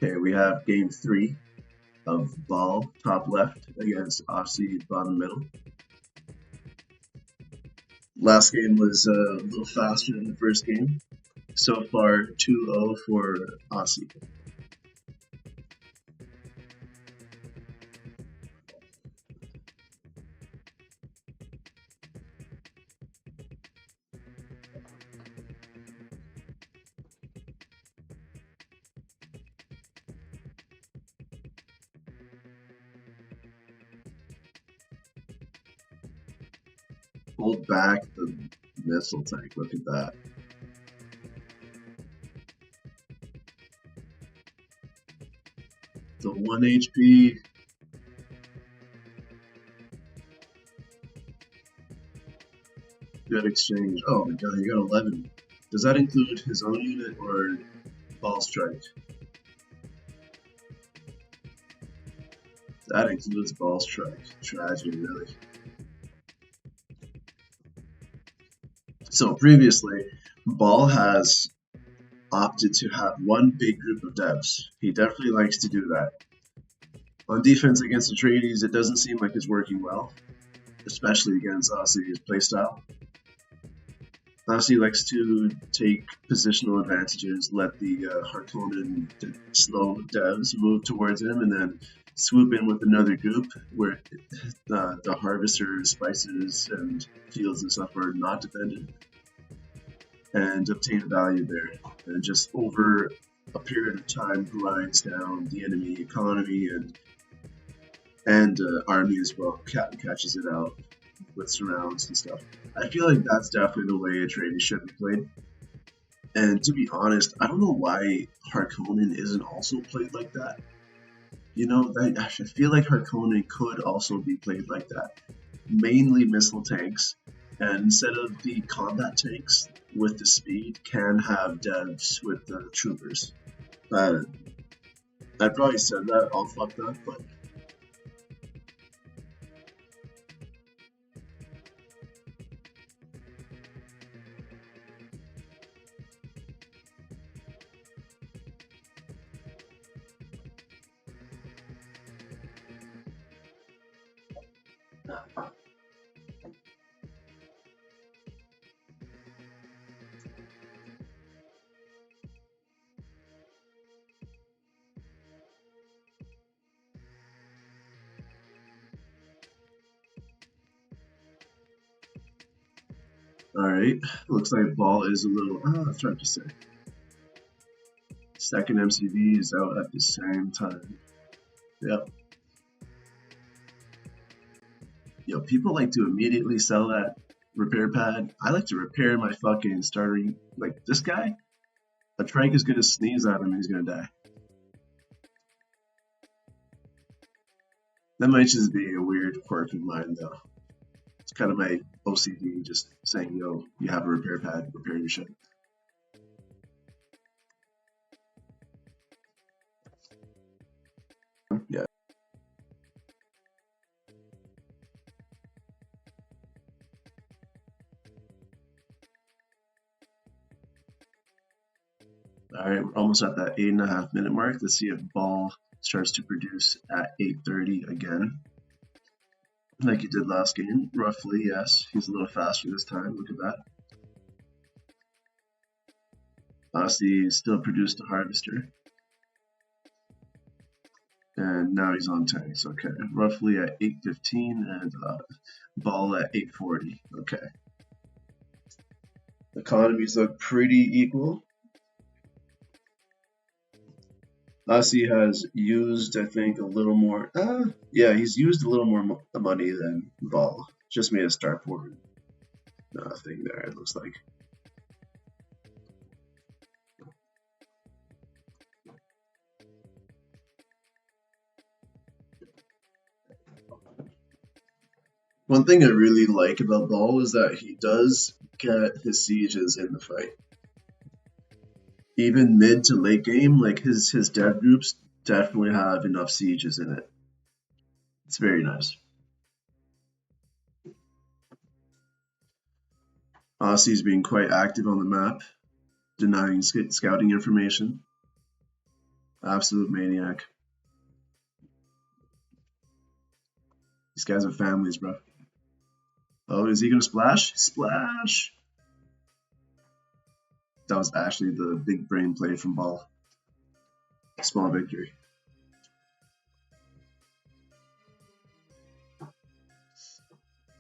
Okay, we have game three of ball top left against Aisi bottom middle. Last game was a little faster than the first game. So far, 2-0 for Aisi. Hold back the missile tank. Look at that. The 1 HP. Good exchange. Oh my god, he got 11. Does that include his own unit or ball strike? That includes ball strike. Tragedy, really. So previously, Ball has opted to have one big group of devs. He definitely likes to do that. On defense against Atreides, it doesn't seem like it's working well, especially against Aisi's playstyle. Aisi likes to take positional advantages, let the Harkonnen slow devs move towards him, and then swoop in with another group where the harvesters, spices, and fields and stuff are not defended, and obtain value there. And just over a period of time grinds down the enemy economy and army as well, catches it out with surrounds and stuff. I feel like that's definitely the way Atreides should be played. And to be honest, I don't know why Harkonnen isn't also played like that. You know, I feel like Harkonnen could also be played like that. Mainly missile tanks, and instead of the combat tanks with the speed, can have devs with the troopers. I probably said that all fucked up, but alright. Looks like Ball is a little. That's hard to say. Second MCV is out at the same time. Yep. Yo, people like to immediately sell that repair pad. I like to repair my fucking starter. Like this guy, a Trank is gonna sneeze at him and he's gonna die. That might just be a weird quirk of mine though. It's kind of my OCD just saying, yo, you have a repair pad, repair your shit. Yeah. Alright, we're almost at that 8.5 minute mark. Let's see if Ball starts to produce at 8:30 again. Like he did last game, roughly, yes. He's a little faster this time. Look at that. Aisi still produced a harvester. And now he's on tanks. Okay, roughly at 8:15 and Ball at 8:40. Okay. Economies look pretty equal. Aisi has used, I think, a little more. Yeah, he's used a little more money than Ball. Just made a starport thing there, it looks like. One thing I really like about Ball is that he does get his sieges in the fight. Even mid to late game, like his dev groups definitely have enough sieges in it. It's very nice. Aussie's being quite active on the map, denying scouting information. Absolute maniac. These guys have families, bro. Oh, is he gonna splash? Splash! That was actually the big brain play from Ball. Small victory.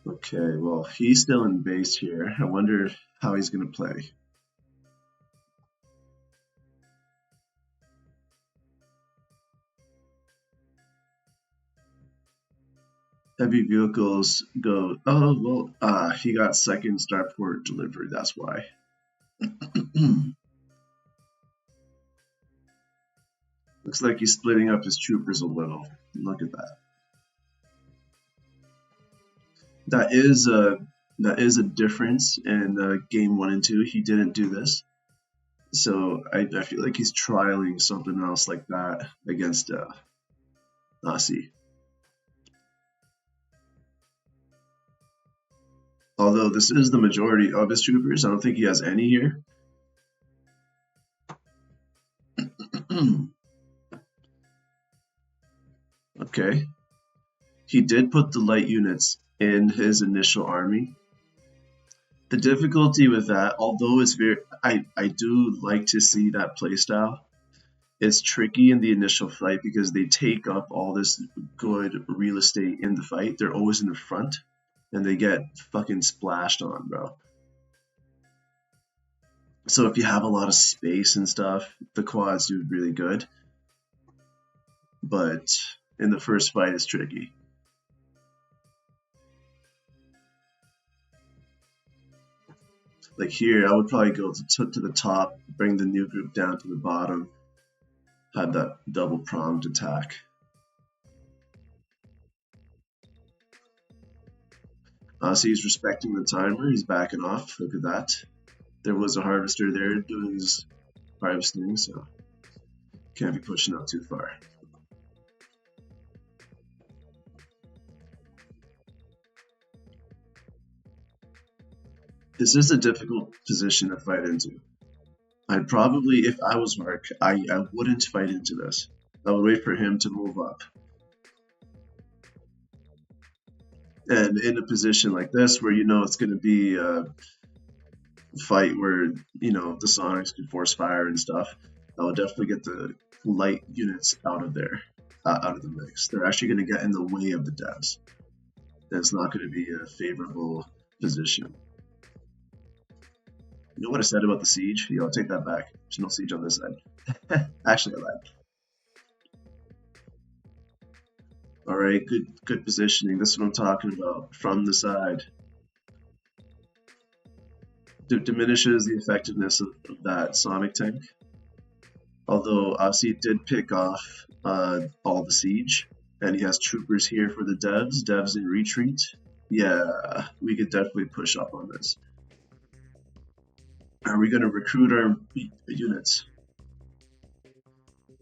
Okay, well, he's still in base here. I wonder how he's gonna play. Heavy vehicles go. Oh, well, he got second starport delivery, that's why. Looks like he's splitting up his troopers a little. Look at that. That is a that is a difference in game 1 and 2. He didn't do this, so I feel like he's trialing something else like that against Aisi. Although this is the majority of his troopers, I don't think he has any here. Okay. He did put the light units in his initial army. The difficulty with that, although it's very, I do like to see that playstyle. It's tricky in the initial fight because they take up all this good real estate in the fight. They're always in the front, and they get fucking splashed on, bro. So if you have a lot of space and stuff, the quads do really good. But in the first fight, it's tricky. Like here, I would probably go to the top, bring the new group down to the bottom, have that double pronged attack. So he's respecting the timer, he's backing off, look at that. There was a harvester there doing his harvesting, so can't be pushing out too far. This is a difficult position to fight into. I'd probably, if I was Mark, I wouldn't fight into this. I would wait for him to move up. And in a position like this, where you know it's going to be a fight where, you know, the Sonics can force fire and stuff, I would definitely get the light units out of there, out of the mix. They're actually going to get in the way of the devs. And it's not going to be a favorable position. You know what I said about the siege? Yo, I'll take that back. There's no siege on this side. Actually, I lied. All right, good positioning. This is what I'm talking about. From the side, diminishes the effectiveness of that Sonic tank. Although Aisi did pick off all the siege, and he has troopers here for the devs. Devs in retreat. Yeah, we could definitely push up on this. Are we going to recruit our units?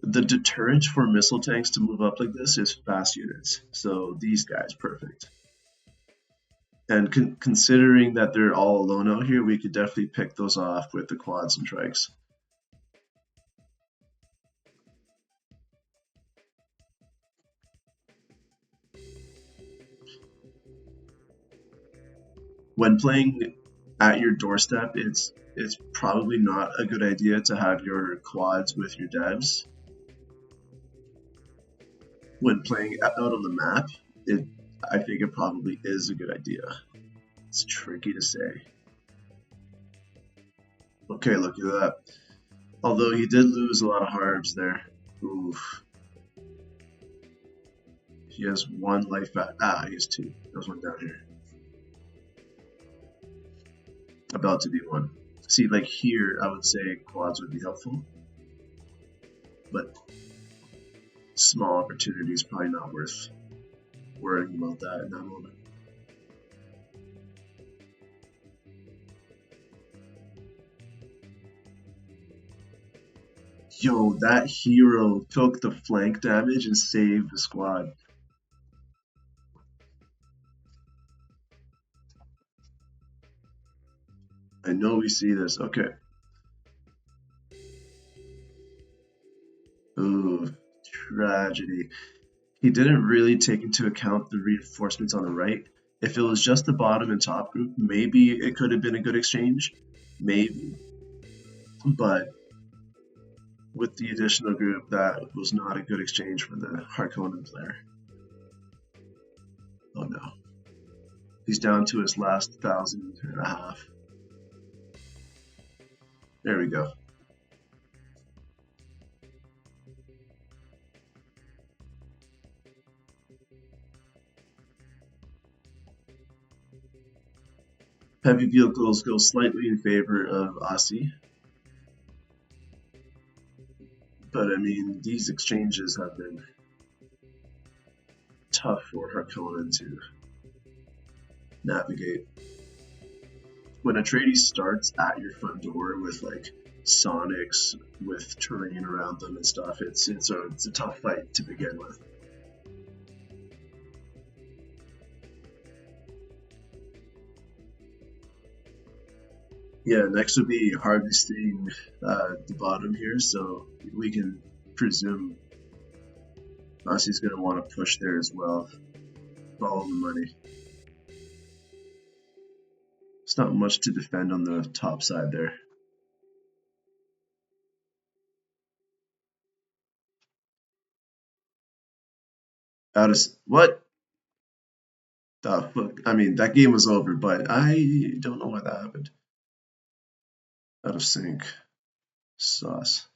The deterrent for missile tanks to move up like this is fast units. So these guys, perfect. And considering that they're all alone out here, we could definitely pick those off with the quads and trikes. When playing at your doorstep, it's probably not a good idea to have your quads with your devs. When playing out on the map, I think it probably is a good idea. It's tricky to say. Okay, look at that. Although he did lose a lot of harbs there. Oof. He has one life back. He has two. There's one down here. About to be one. See, like here, I would say quads would be helpful. But small opportunity is probably not worth worrying about that in that moment. Yo, that hero took the flank damage and saved the squad. I know we see this. Okay. Ooh. tragedy. He didn't really take into account the reinforcements on the right. If it was just the bottom and top group, maybe it could have been a good exchange. Maybe. But with the additional group, that was not a good exchange for the Harkonnen player. Oh no. He's down to his last 1,500. There we go. Heavy vehicles go slightly in favor of Aisi, but I mean, these exchanges have been tough for Harkonnen to navigate. When a tradie starts at your front door with like Sonics with terrain around them and stuff, it's a tough fight to begin with. Yeah, next would be harvesting the bottom here, so we can presume Asi's going to want to push there as well. Follow the money. It's not much to defend on the top side there. Out of what the fuck? I mean, that game was over, but I don't know why that happened. Out of sync. Sauce.